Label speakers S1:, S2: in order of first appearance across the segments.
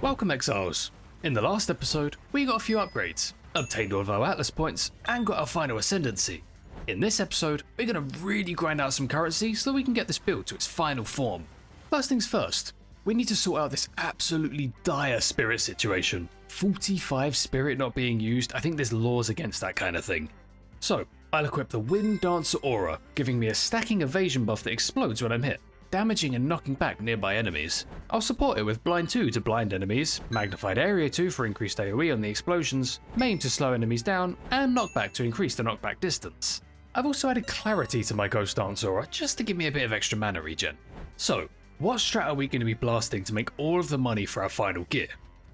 S1: Welcome Exiles! In the last episode, we got a few upgrades, obtained all of our Atlas points, and got our final ascendancy. In this episode, we're going to really grind out some currency so that we can get this build to its final form. First things first, we need to sort out this absolutely dire spirit situation. 45 spirit not being used, I think there's laws against that kind of thing. So, I'll equip the Wind Dancer Aura, giving me a stacking evasion buff that explodes when I'm hit, damaging and knocking back nearby enemies. I'll support it with Blind 2 to blind enemies, Magnified Area 2 for increased AoE on the explosions, Maim to slow enemies down, and Knockback to increase the knockback distance. I've also added Clarity to my Ghost Dance Aura just to give me a bit of extra mana regen. So, what strat are we going to be blasting to make all of the money for our final gear?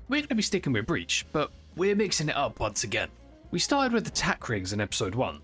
S1: We're going to be sticking with Breach, but we're mixing it up once again. We started with attack rings in episode 1,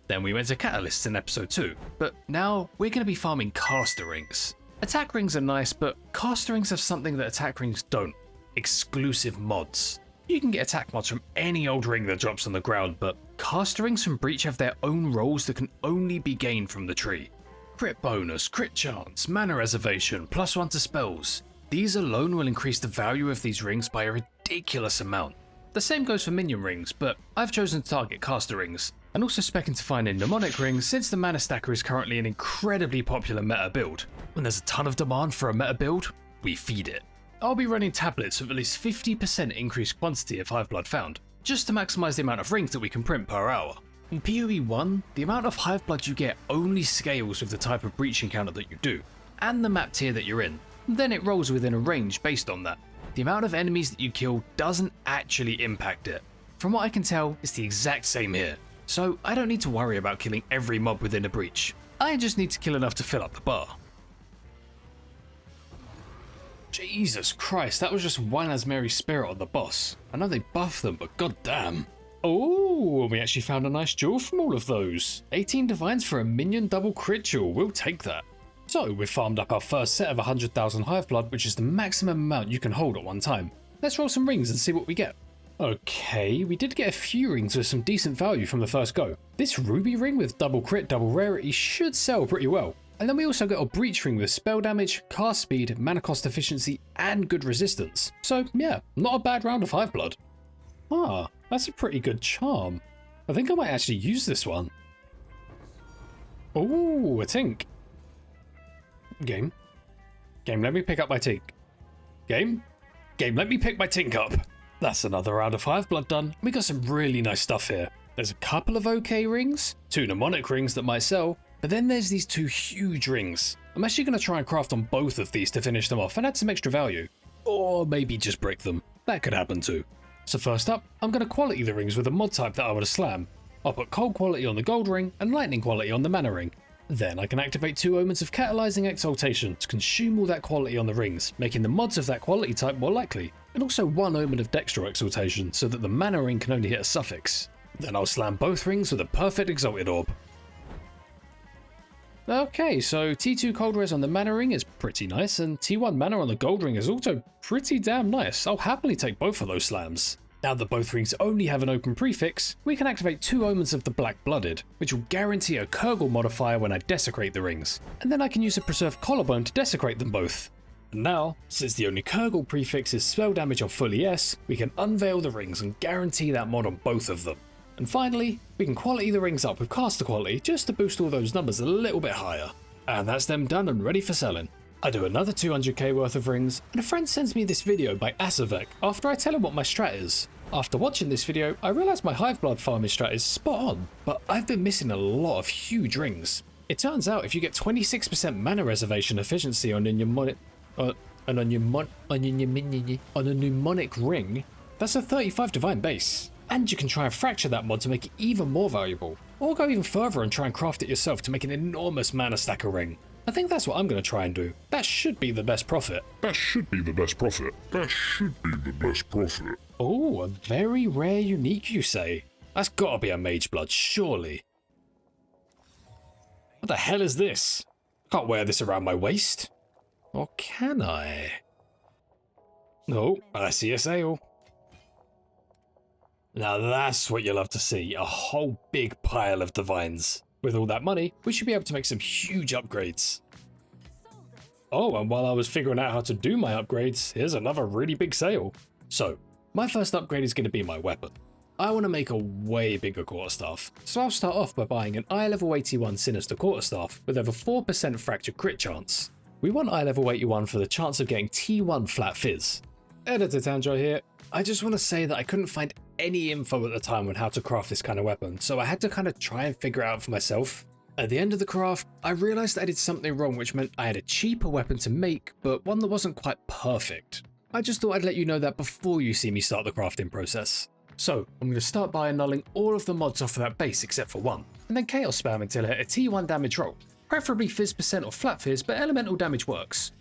S1: then we went to catalysts in episode 2, but now we're going to be farming caster rings. Attack rings are nice, but caster rings have something that attack rings don't: exclusive mods. You can get attack mods from any old ring that drops on the ground, but caster rings from Breach have their own roles that can only be gained from the tree. Crit bonus, crit chance, mana reservation, +1 to spells. These alone will increase the value of these rings by a ridiculous amount. The same goes for minion rings, but I've chosen to target caster rings, and also specking to find a mnemonic ring since the mana stacker is currently an incredibly popular meta build. When there's a ton of demand for a meta build, we feed it. I'll be running tablets with at least 50% increased quantity of Hive Blood found, just to maximise the amount of rings that we can print per hour. In PoE 1, the amount of Hive Blood you get only scales with the type of breach encounter that you do, and the map tier that you're in. Then it rolls within a range based on that. The amount of enemies that you kill doesn't actually impact it. From what I can tell, it's the exact same here. So I don't need to worry about killing every mob within a breach. I just need to kill enough to fill up the bar. Jesus Christ, that was just one Asmeri spirit on the boss. I know they buffed them, but goddamn. Oh, we actually found a nice jewel from all of those. 18 divines for a minion double crit jewel, we'll take that. So we've farmed up our first set of 100,000 Hive Blood, which is the maximum amount you can hold at one time. Let's roll some rings and see what we get. Okay, we did get a few rings with some decent value from the first go. This ruby ring with double crit, double rarity should sell pretty well. And then we also got a breach ring with spell damage, cast speed, mana cost efficiency, and good resistance. So yeah, not a bad round of Hive Blood. Ah, that's a pretty good charm. I think I might actually use this one. Ooh, a tink. Game, let me pick up my tink. Game, let me pick my tink up. That's another round of Hive Blood done. We got some really nice stuff here. There's a couple of okay rings, 2 mnemonic rings that might sell, but then there's these 2 huge rings. I'm actually going to try and craft on both of these to finish them off and add some extra value. Or maybe just break them. That could happen too. So first up, I'm going to quality the rings with a mod type that I want to slam. I'll put cold quality on the gold ring and lightning quality on the mana ring. Then I can activate 2 omens of catalyzing exaltation to consume all that quality on the rings, making the mods of that quality type more likely, and also 1 omen of dextro exaltation so that the mana ring can only hit a suffix. Then I'll slam both rings with a perfect exalted orb. Okay, so T2 cold res on the mana ring is pretty nice, and T1 mana on the gold ring is also pretty damn nice. I'll happily take both of those slams. Now that both rings only have an open prefix, we can activate 2 omens of the Black Blooded, which will guarantee a Kurgle modifier when I desecrate the rings, and then I can use a Preserved Collarbone to desecrate them both. And now, since the only Kurgle prefix is spell damage on full ES, we can unveil the rings and guarantee that mod on both of them. And finally, we can quality the rings up with caster quality just to boost all those numbers a little bit higher. And that's them done and ready for selling. I do another 200k worth of rings, and a friend sends me this video by Asavek after I tell him what my strat is. After watching this video, I realised my Hive Blood farming strat is spot on, but I've been missing a lot of huge rings. It turns out if you get 26% mana reservation efficiency on a mnemonic ring, that's a 35 divine base. And you can try and fracture that mod to make it even more valuable. Or go even further and try and craft it yourself to make an enormous mana stacker ring. I think that's what I'm going to try and do. That should be the best profit. Oh, a very rare unique, you say? That's gotta be a Mage Blood, surely. What the hell is this? I can't wear this around my waist. Or can I? Oh, I see a sale. Now that's what you'll love to see, a whole big pile of divines. With all that money, we should be able to make some huge upgrades. Oh, and while I was figuring out how to do my upgrades, here's another really big sale. So, my first upgrade is going to be my weapon. I want to make a way bigger quarterstaff, so I'll start off by buying an eye level 81 Sinister quarterstaff with over 4% fracture crit chance. We want eye level 81 for the chance of getting T1 flat fizz. Editor Tanjar here. I just want to say that I couldn't find any info at the time on how to craft this kind of weapon, so I had to kind of try and figure it out for myself. At the end of the craft, I realised I did something wrong, which meant I had a cheaper weapon to make, but one that wasn't quite perfect. I just thought I'd let you know that before you see me start the crafting process. So, I'm going to start by annulling all of the mods off of that base except for one, and then chaos spam until I hit a T1 damage roll. Preferably fizz percent or flat fizz, but elemental damage works.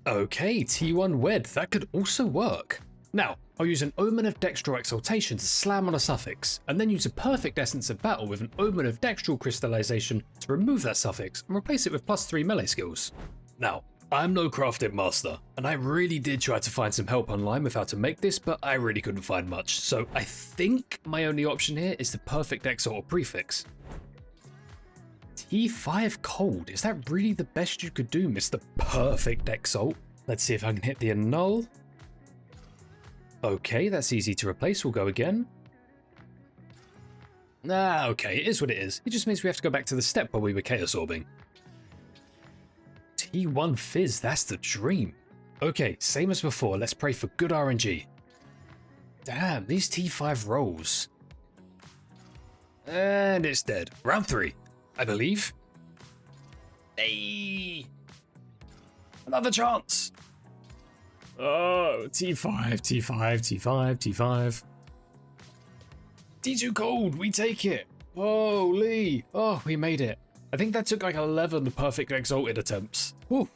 S1: Okay, T1 wed, that could also work. Now, I'll use an Omen of Dextral Exaltation to slam on a suffix, and then use a Perfect Essence of Battle with an Omen of Dextral Crystallization to remove that suffix and replace it with +3 melee skills. Now, I'm no crafting master, and I really did try to find some help online with how to make this, but I really couldn't find much, so I think my only option here is the Perfect Exalt or Prefix. T5 cold, is that really the best you could do, Mr. Perfect Exalt? Let's see if I can hit the annul. Okay, that's easy to replace, we'll go again. Okay, it is what it is. It just means we have to go back to the step where we were Chaos Orbing. T1 Fizz, that's the dream. Okay, same as before, let's pray for good RNG. Damn, these T5 rolls. And it's dead. Round 3, I believe. Hey! Another chance! Oh, T5, T5, T5, T5. T2 cold, we take it. Holy. Oh, we made it. I think that took like 11 perfect exalted attempts. Whew.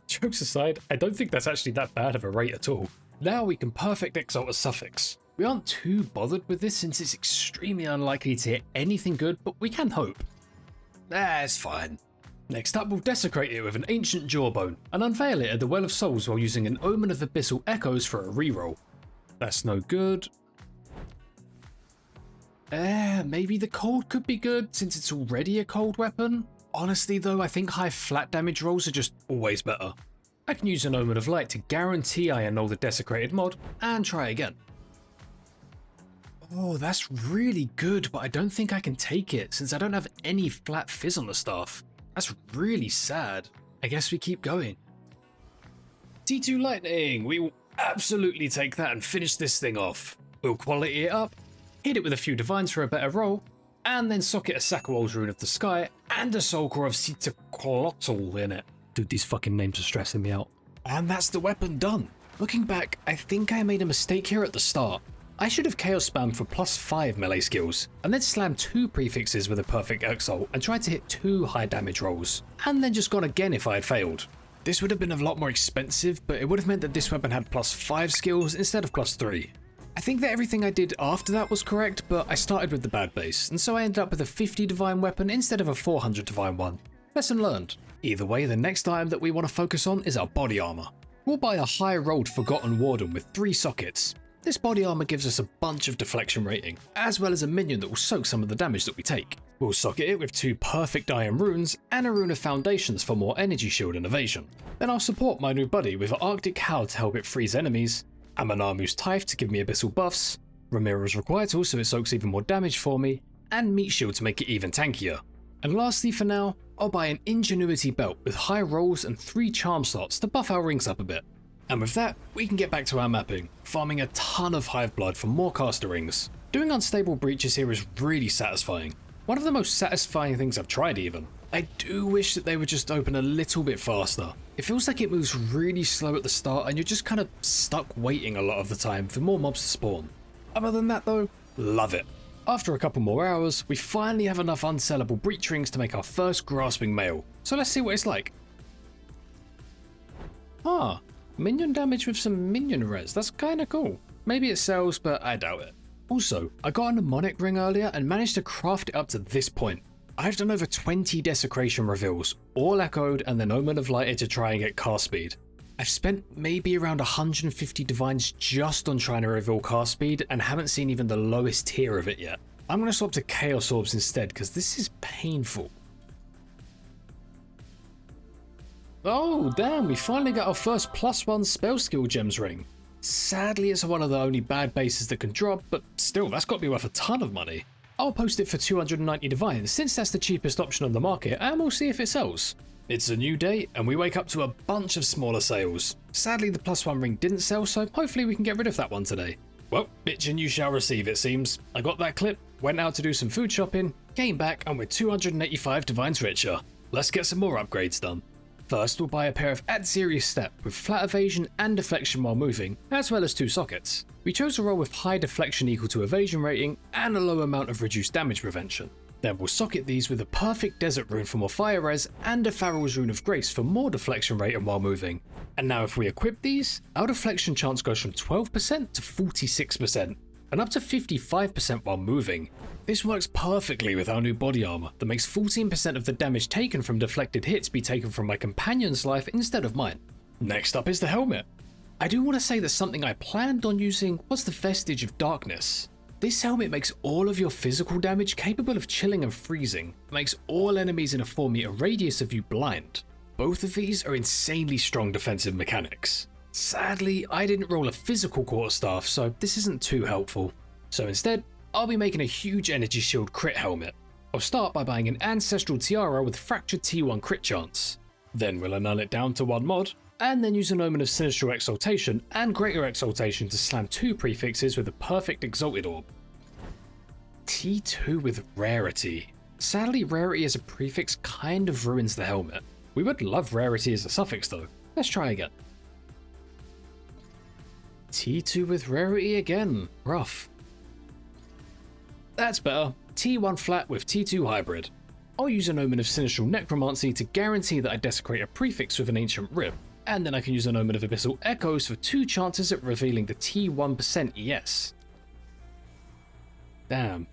S1: Jokes aside, I don't think that's actually that bad of a rate at all. Now we can perfect exalt a suffix. We aren't too bothered with this since it's extremely unlikely to hit anything good, but we can hope. It's fine. Next up, we'll desecrate it with an ancient jawbone and unveil it at the Well of Souls while using an Omen of Abyssal Echoes for a reroll. That's no good. Maybe the cold could be good since it's already a cold weapon. Honestly though, I think high flat damage rolls are just always better. I can use an Omen of Light to guarantee I annul the desecrated mod and try again. Oh, that's really good, but I don't think I can take it since I don't have any flat fizz on the staff. That's really sad. I guess we keep going. T2 Lightning, we will absolutely take that and finish this thing off. We'll quality it up, hit it with a few divines for a better roll, and then socket a Sakawol's Rune of the Sky and a Soul Core of Sitaqualotl in it. Dude, these fucking names are stressing me out. And that's the weapon done. Looking back, I think I made a mistake here at the start. I should have Chaos Spammed for +5 melee skills, and then slammed 2 prefixes with a Perfect Exalt and tried to hit 2 high damage rolls, and then just gone again if I had failed. This would have been a lot more expensive, but it would have meant that this weapon had +5 skills instead of +3. I think that everything I did after that was correct, but I started with the bad base, and so I ended up with a 50 divine weapon instead of a 400 divine one. Lesson learned. Either way, the next item that we want to focus on is our body armor. We'll buy a high-rolled Forgotten Warden with 3 sockets. This body armor gives us a bunch of deflection rating, as well as a minion that will soak some of the damage that we take. We'll socket it with 2 perfect iron runes and a rune of foundations for more energy shield and evasion. Then I'll support my new buddy with an Arctic Howl to help it freeze enemies, Amanamu's Tithe to give me abyssal buffs, Ramira's Requital so it soaks even more damage for me, and Meat Shield to make it even tankier. And lastly for now, I'll buy an Ingenuity Belt with high rolls and 3 charm slots to buff our rings up a bit. And with that, we can get back to our mapping, farming a ton of Hive Blood for more caster rings. Doing unstable breaches here is really satisfying. One of the most satisfying things I've tried even. I do wish that they would just open a little bit faster. It feels like it moves really slow at the start and you're just kind of stuck waiting a lot of the time for more mobs to spawn. Other than that though, love it. After a couple more hours, we finally have enough unsellable breach rings to make our first grasping mail. So let's see what it's like. Minion damage with some minion res, that's kinda cool. Maybe it sells, but I doubt it. Also, I got a mnemonic ring earlier and managed to craft it up to this point. I've done over 20 desecration reveals, all echoed and then Omen of Lighted to try and get cast speed. I've spent maybe around 150 divines just on trying to reveal cast speed and haven't seen even the lowest tier of it yet. I'm going to swap to Chaos Orbs instead because this is painful. Oh damn, we finally got our first +1 spell skill gems ring. Sadly it's one of the only bad bases that can drop, but still that's got to be worth a ton of money. I'll post it for 290 divines since that's the cheapest option on the market, and we'll see if it sells. It's a new day and we wake up to a bunch of smaller sales. Sadly the +1 ring didn't sell, so hopefully we can get rid of that one today. Well, bitch and you shall receive it seems. I got that clip, went out to do some food shopping, came back and we're 285 divines richer. Let's get some more upgrades done. First we'll buy a pair of At Serious Step with flat evasion and deflection while moving, as well as 2 sockets. We chose a roll with high deflection equal to evasion rating and a low amount of reduced damage prevention. Then we'll socket these with a perfect desert rune for more fire res and a Farrell's rune of grace for more deflection rating while moving. And now if we equip these, our deflection chance goes from 12% to 46% and up to 55% while moving. This works perfectly with our new body armor that makes 14% of the damage taken from deflected hits be taken from my companion's life instead of mine. Next up is the helmet. I do want to say that something I planned on using was the Vestige of Darkness. This helmet makes all of your physical damage capable of chilling and freezing, makes all enemies in a 4-meter radius of you blind. Both of these are insanely strong defensive mechanics. Sadly, I didn't roll a physical quarterstaff, so this isn't too helpful. So instead, I'll be making a huge energy shield crit helmet. I'll start by buying an ancestral tiara with fractured T1 crit chance. Then we'll annul it down to 1 mod, and then use an omen of sinistral exaltation and greater exaltation to slam 2 prefixes with a perfect exalted orb. T2 with rarity. Sadly, rarity as a prefix kind of ruins the helmet. We would love rarity as a suffix though. Let's try again. T2 with rarity again. Rough. That's better. T1 flat with T2 hybrid. I'll use an omen of sinistral necromancy to guarantee that I desecrate a prefix with an ancient rib, and then I can use an omen of abyssal echoes for 2 chances at revealing the T1% ES. Damn.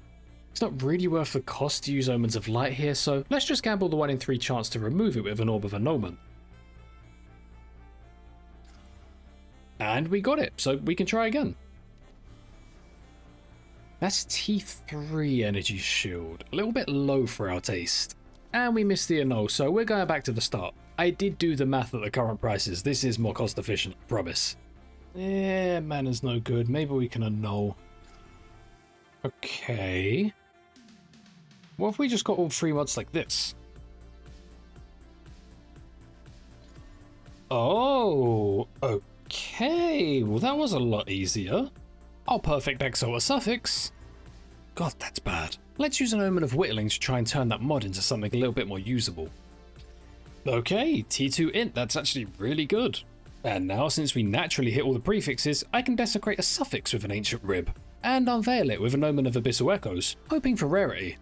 S1: It's not really worth the cost to use omens of light here, so let's just gamble the 1 in 3 chance to remove it with an orb of an omen. And we got it, so we can try again. That's T3 energy shield, a little bit low for our taste. And we missed the annul, so we're going back to the start. I did do the math at the current prices, this is more cost efficient, I promise. Mana's no good, maybe we can annul. Okay. What if we just got all 3 mods like this? Oh, okay, well that was a lot easier. I'll perfect exile a suffix. God, that's bad. Let's use an omen of whittling to try and turn that mod into something a little bit more usable. Okay, T2 int, that's actually really good. And now since we naturally hit all the prefixes, I can desecrate a suffix with an ancient rib, and unveil it with an omen of abyssal echoes, hoping for rarity.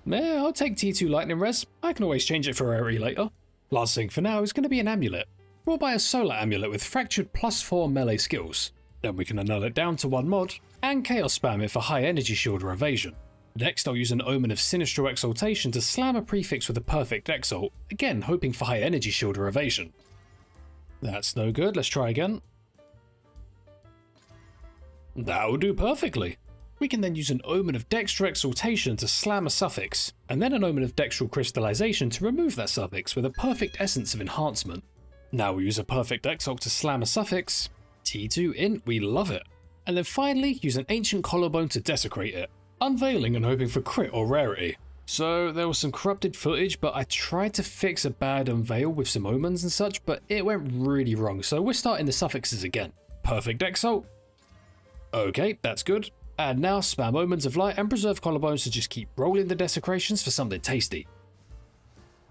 S1: Yeah, I'll take T2 lightning res, I can always change it for rarity later. Last thing for now is going to be an amulet. We'll buy a solar amulet with fractured +4 melee skills. Then we can annul it down to 1 mod, and chaos spam it for high energy shield or evasion. Next I'll use an omen of sinistral exaltation to slam a prefix with a perfect exalt, again hoping for high energy shield or evasion. That's no good, let's try again. That'll do perfectly. We can then use an omen of dextral exaltation to slam a suffix, and then an omen of dextral crystallization to remove that suffix with a perfect essence of enhancement. Now we'll use a perfect exalt to slam a suffix. T2 int, we love it. And then finally use an ancient collarbone to desecrate it, unveiling and hoping for crit or rarity. So there was some corrupted footage, but I tried to fix a bad unveil with some omens and such, but it went really wrong, so we're starting the suffixes again. Perfect exalt. Okay, that's good. And now spam omens of light and preserve collarbones to just keep rolling the desecrations for something tasty.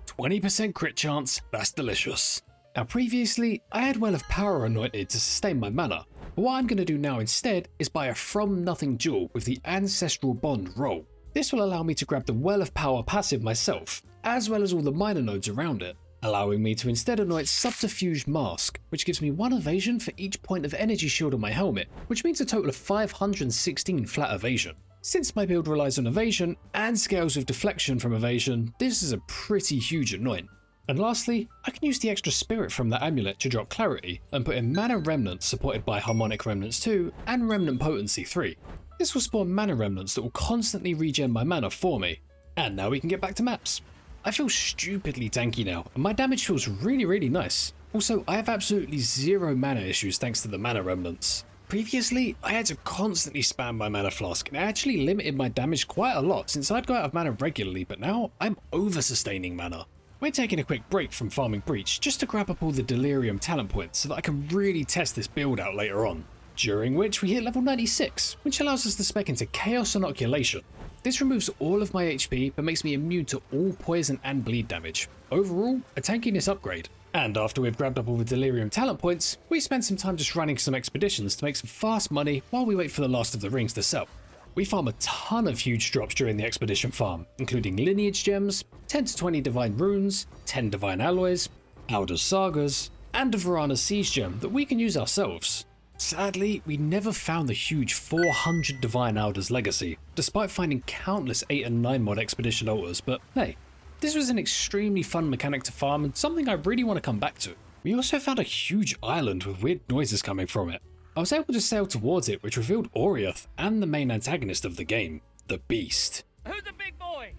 S1: 20% crit chance, that's delicious. Now previously, I had Well of Power anointed to sustain my mana, but what I'm going to do now instead is buy a From Nothing Jewel with the Ancestral Bond roll. This will allow me to grab the Well of Power passive myself, as well as all the minor nodes around it, allowing me to instead anoint Subterfuge Mask, which gives me 1 evasion for each point of energy shield on my helmet, which means a total of 516 flat evasion. Since my build relies on evasion and scales with deflection from evasion, this is a pretty huge anoint. And lastly, I can use the extra spirit from the amulet to drop clarity and put in Mana Remnants supported by Harmonic Remnants 2 and Remnant Potency 3. This will spawn mana remnants that will constantly regen my mana for me. And now we can get back to maps. I feel stupidly tanky now, and my damage feels really nice. Also, I have absolutely zero mana issues thanks to the mana remnants. Previously, I had to constantly spam my mana flask, and it actually limited my damage quite a lot since I'd go out of mana regularly, but now I'm over sustaining mana. We're taking a quick break from farming Breach just to grab up all the Delirium talent points so that I can really test this build out later on. During which we hit level 96, which allows us to spec into Chaos Inoculation. This removes all of my HP but makes me immune to all poison and bleed damage. Overall, a tankiness upgrade. And after we've grabbed up all the Delirium talent points, we spend some time just running some expeditions to make some fast money while we wait for the last of the rings to sell. We farm a ton of huge drops during the expedition farm, including lineage gems, 10 to 20 divine runes, 10 divine alloys, Alder's sagas, and a Varana's siege gem that we can use ourselves. Sadly, we never found the huge 400 divine Alder's legacy, despite finding countless 8 and 9 mod expedition altars, but hey, this was an extremely fun mechanic to farm and something I really want to come back to. We also found a huge island with weird noises coming from it. I was able to sail towards it, which revealed Oriath and the main antagonist of the game, the Beast.
S2: Who's a big boy?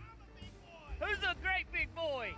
S2: Who's a great big boy?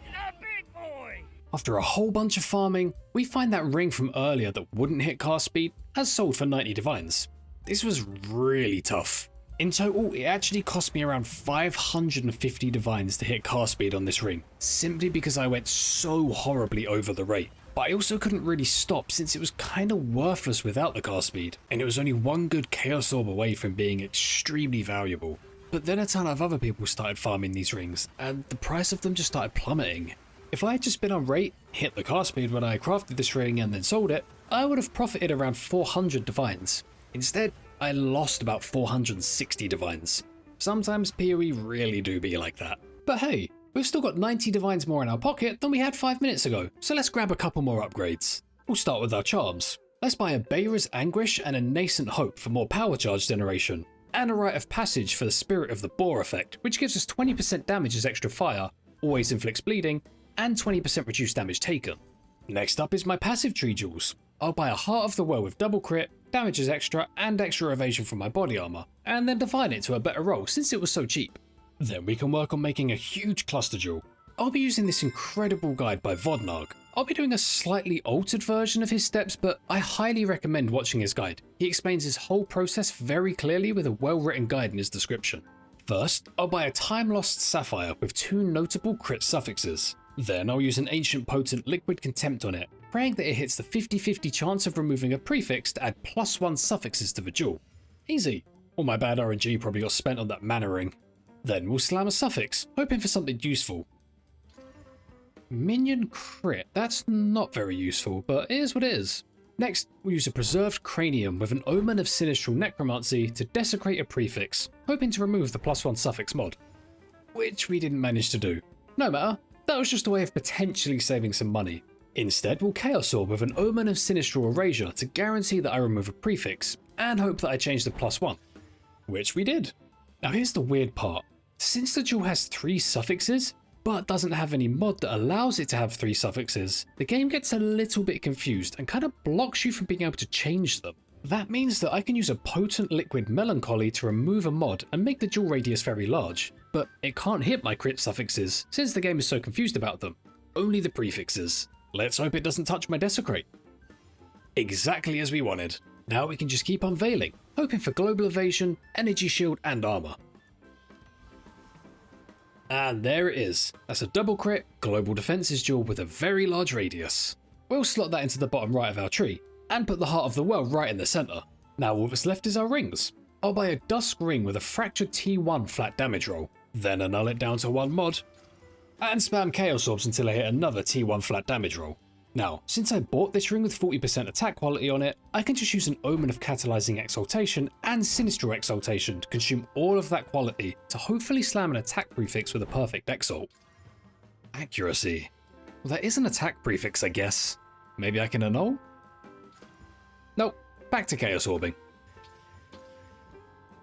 S2: A big boy!
S1: After a whole bunch of farming, we find that ring from earlier that wouldn't hit cast speed has sold for 90 divines. This was really tough. In total, it actually cost me around 550 divines to hit cast speed on this ring, simply because I went so horribly over the rate. But I also couldn't really stop since it was kinda worthless without the cast speed, and it was only one good Chaos Orb away from being extremely valuable. But then a ton of other people started farming these rings, and the price of them just started plummeting. If I had just been on rate, hit the cast speed when I crafted this ring and then sold it, I would have profited around 400 divines. Instead, I lost about 460 divines. Sometimes PoE really do be like that. But hey, we've still got 90 divines more in our pocket than we had 5 minutes ago, so let's grab a couple more upgrades. We'll start with our charms. Let's buy a Bayra's Anguish and a Nascent Hope for more power charge generation, and a Rite of Passage for the Spirit of the Boar effect, which gives us 20% damage as extra fire, always inflicts bleeding, and 20% reduced damage taken. Next up is my passive tree jewels. I'll buy a Heart of the Well with double crit, damage as extra, and extra evasion from my body armor, and then define it to a better roll since it was so cheap. Then we can work on making a huge cluster jewel. I'll be using this incredible guide by Vodnarg. I'll be doing a slightly altered version of his steps, but I highly recommend watching his guide. He explains his whole process very clearly with a well-written guide in his description. First, I'll buy a Time-Lost Sapphire with 2 notable crit suffixes. Then I'll use an Ancient Potent Liquid Contempt on it, praying that it hits the 50-50 chance of removing a prefix to add +1 suffixes to the jewel. Easy. All my bad RNG probably got spent on that mana ring. Then we'll slam a suffix, hoping for something useful. Minion crit, that's not very useful, but it is what it is. Next, we'll use a Preserved Cranium with an Omen of Sinistral Necromancy to desecrate a prefix, hoping to remove the +1 suffix mod. Which we didn't manage to do. No matter, that was just a way of potentially saving some money. Instead, we'll Chaos Orb with an Omen of Sinistral Erasure to guarantee that I remove a prefix, and hope that I change the +1. Which we did. Now here's the weird part. Since the jewel has 3 suffixes, but doesn't have any mod that allows it to have 3 suffixes, the game gets a little bit confused and kind of blocks you from being able to change them. That means that I can use a Potent Liquid Melancholy to remove a mod and make the jewel radius very large, but it can't hit my crit suffixes since the game is so confused about them. Only the prefixes. Let's hope it doesn't touch my Desecrate. Exactly as we wanted. Now we can just keep unveiling, hoping for Global Evasion, Energy Shield and Armor. And there it is. That's a double crit, Global Defenses jewel with a very large radius. We'll slot that into the bottom right of our tree, and put the Heart of the Well right in the centre. Now all that's left is our rings. I'll buy a Dusk Ring with a Fractured T1 flat damage roll, then annul it down to 1 mod, and spam Chaos Orbs until I hit another T1 flat damage roll. Now, since I bought this ring with 40% attack quality on it, I can just use an Omen of Catalyzing Exaltation and Sinistral Exaltation to consume all of that quality to hopefully slam an attack prefix with a perfect Exalt. Accuracy. Well, that is an attack prefix, I guess. Maybe I can annul? Nope, back to Chaos Orbing.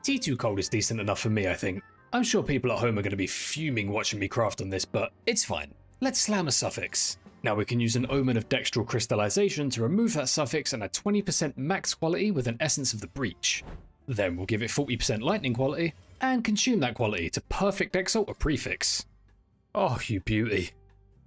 S1: T2 Cold is decent enough for me, I think. I'm sure people at home are going to be fuming watching me craft on this, but it's fine. Let's slam a suffix. Now we can use an Omen of Dextral Crystallization to remove that suffix and add 20% max quality with an Essence of the Breach. Then we'll give it 40% lightning quality, and consume that quality to perfect exalt a prefix. Oh, you beauty.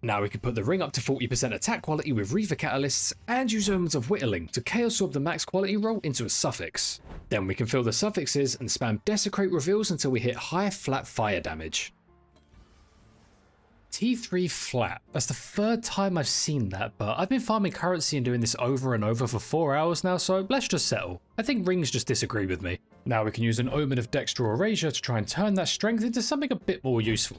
S1: Now we can put the ring up to 40% attack quality with Reaver Catalysts and use Omens of Whittling to Chaos Orb the max quality roll into a suffix. Then we can fill the suffixes and spam Desecrate reveals until we hit high flat fire damage. T3 flat. That's the third time I've seen that, but I've been farming currency and doing this over and over for 4 hours now, so let's just settle. I think rings just disagree with me. Now we can use an Omen of Dexter or Erasure to try and turn that strength into something a bit more useful.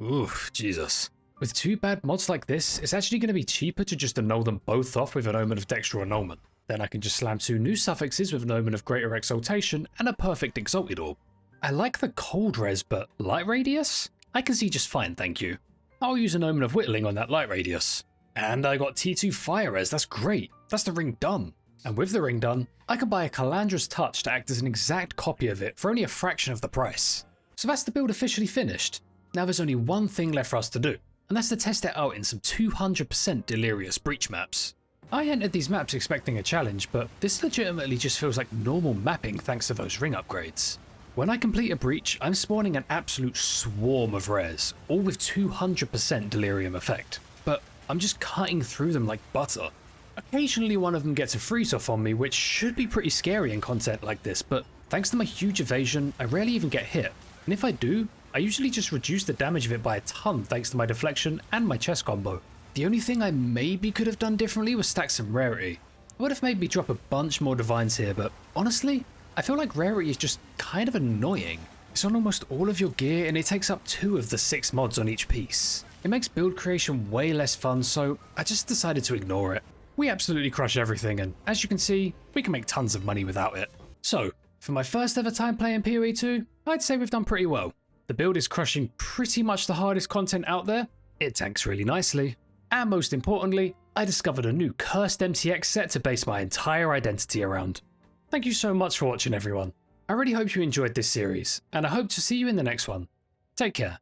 S1: Oof, Jesus. With 2 bad mods like this, it's actually going to be cheaper to just annul them both off with an Omen of Dexter annulment. Then I can just slam 2 new suffixes with an Omen of Greater Exaltation and a perfect Exalted Orb. I like the cold res, but light radius? I can see just fine, thank you. I'll use an Omen of Whittling on that light radius. And I got T2 fire res, that's great. That's the ring done. And with the ring done, I can buy a Calandra's Touch to act as an exact copy of it for only a fraction of the price. So that's the build officially finished. Now there's only one thing left for us to do, and that's to test it out in some 200% Delirium Breach maps. I entered these maps expecting a challenge, but this legitimately just feels like normal mapping thanks to those ring upgrades. When I complete a breach, I'm spawning an absolute swarm of rares, all with 200% Delirium effect, but I'm just cutting through them like butter. Occasionally one of them gets a freeze off on me, which should be pretty scary in content like this, but thanks to my huge evasion, I rarely even get hit, and if I do, I usually just reduce the damage of it by a ton thanks to my deflection and my chest combo. The only thing I maybe could have done differently was stack some rarity. It would have made me drop a bunch more divines here, but honestly, I feel like rarity is just kind of annoying. It's on almost all of your gear and it takes up 2 of the 6 mods on each piece. It makes build creation way less fun, so I just decided to ignore it. We absolutely crush everything, and as you can see, we can make tons of money without it. So, for my first ever time playing PoE 2, I'd say we've done pretty well. The build is crushing pretty much the hardest content out there, it tanks really nicely, and most importantly, I discovered a new cursed MTX set to base my entire identity around. Thank you so much for watching everyone. I really hope you enjoyed this series, and I hope to see you in the next one. Take care.